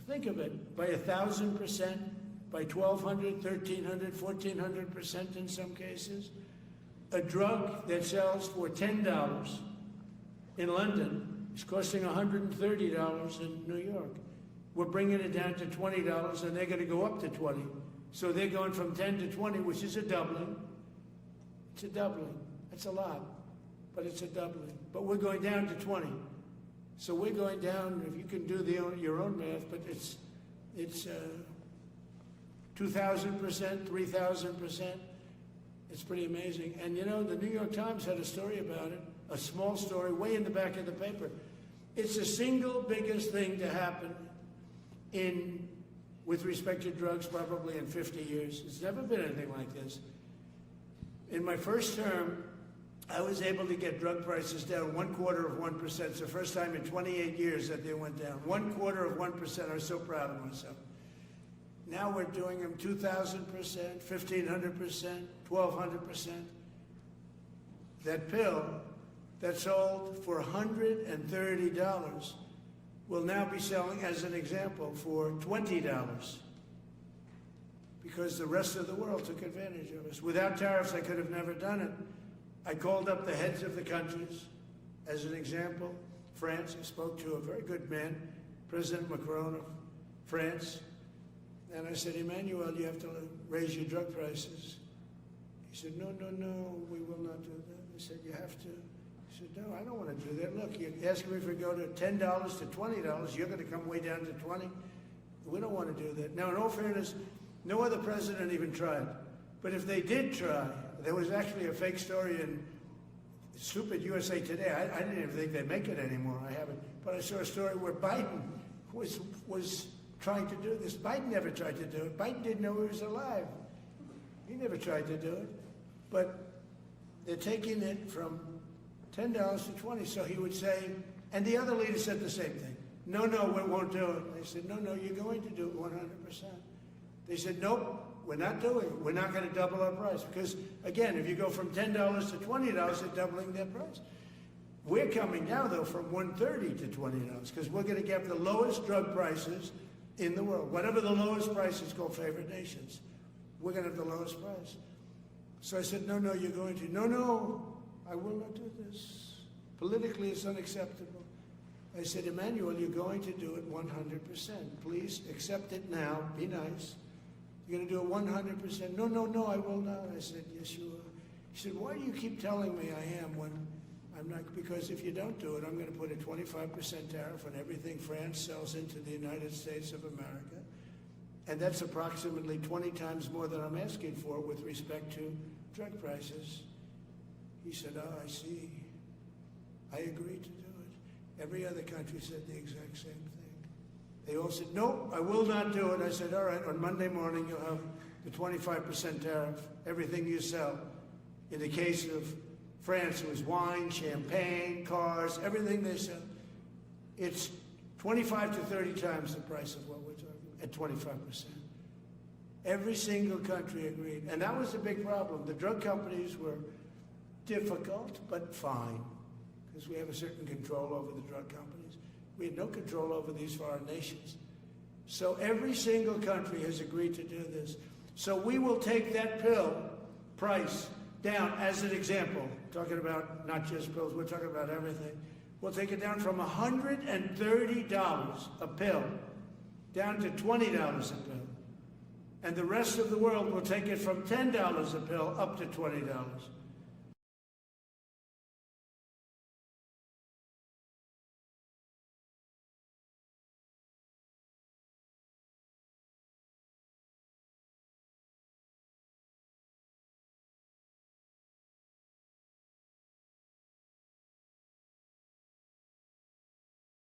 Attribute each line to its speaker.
Speaker 1: Think of it, by 1,000%, by 1,200, 1,300, 1,400% in some cases. A drug that sells for $10 in London is costing $130 in New York. We're bringing it down to $20, and they're going to go up to 20. So they're going from 10 to 20, which is a doubling. It's a doubling. That's a lot, but it's a doubling. But we're going down to 20. So we're going down, if you can do your own math, but it's 2,000%, 3,000%. It's pretty amazing. And you know, the New York Times had a story about it, a small story, way in the back of the paper. It's the single biggest thing to happen with respect to drugs probably in 50 years. It's never been anything like this. In my first term, I was able to get drug prices down 1/4%. It's the first time in 28 years that they went down. 1/4%. I was so proud of myself. Now we're doing them 2,000%, 1,500%, 1,200%. That pill that sold for $130 will now be selling, as an example, for $20 because the rest of the world took advantage of us. Without tariffs, I could have never done it. I called up the heads of the countries, as an example. France, I spoke to a very good man, President Macron of France, and I said, Emmanuel, you have to raise your drug prices. He said, no, we will not do that. I said, you have to. He said, no, I don't want to do that. Look, you're asking me if we go to $10 to $20, you're going to come way down to 20. We don't want to do that. Now, in all fairness, no other president even tried. But if they did try, there was actually a fake story in Stupid USA Today. I didn't even think they'd make it anymore. I haven't. But I saw a story where Biden was trying to do this. Biden never tried to do it. Biden didn't know he was alive. He never tried to do it. But they're taking it from $10 to $20. So he would say, and the other leaders said the same thing. No, we won't do it. They said, no, you're going to do it 100%. They said, nope, we're not doing it. We're not going to double our price. Because, again, if you go from $10 to $20, they're doubling their price. We're coming now, though, from $130 to $20 because we're going to get the lowest drug prices in the world. Whatever the lowest price is called favored nations, we're going to have the lowest price. So I said, no, you're going to. No, I will not do this. Politically, it's unacceptable. I said, Emmanuel, you're going to do it 100%. Please accept it now. Be nice. You're going to do it 100%. No, I will not. I said, yes, you will. He said, why do you keep telling me I am when I'm not? Because if you don't do it, I'm going to put a 25% tariff on everything France sells into the United States of America. And that's approximately 20 times more than I'm asking for with respect to drug prices. He said, I see. I agree to do it. Every other country said the exact same thing. They all said, no, I will not do it. I said, all right, on Monday morning you'll have the 25% tariff, everything you sell. In the case of France, it was wine, champagne, cars, everything they sell. It's 25 to 30 times the price of what we're talking at 25%. Every single country agreed. And that was the big problem. The drug companies were difficult, but fine, because we have a certain control over the drug companies. We had no control over these foreign nations. So every single country has agreed to do this. So we will take that pill price down, as an example, talking about not just pills, we're talking about everything. We'll take it down from $130 a pill down to $20 a pill. And the rest of the world will take it from $10 a pill up to $20.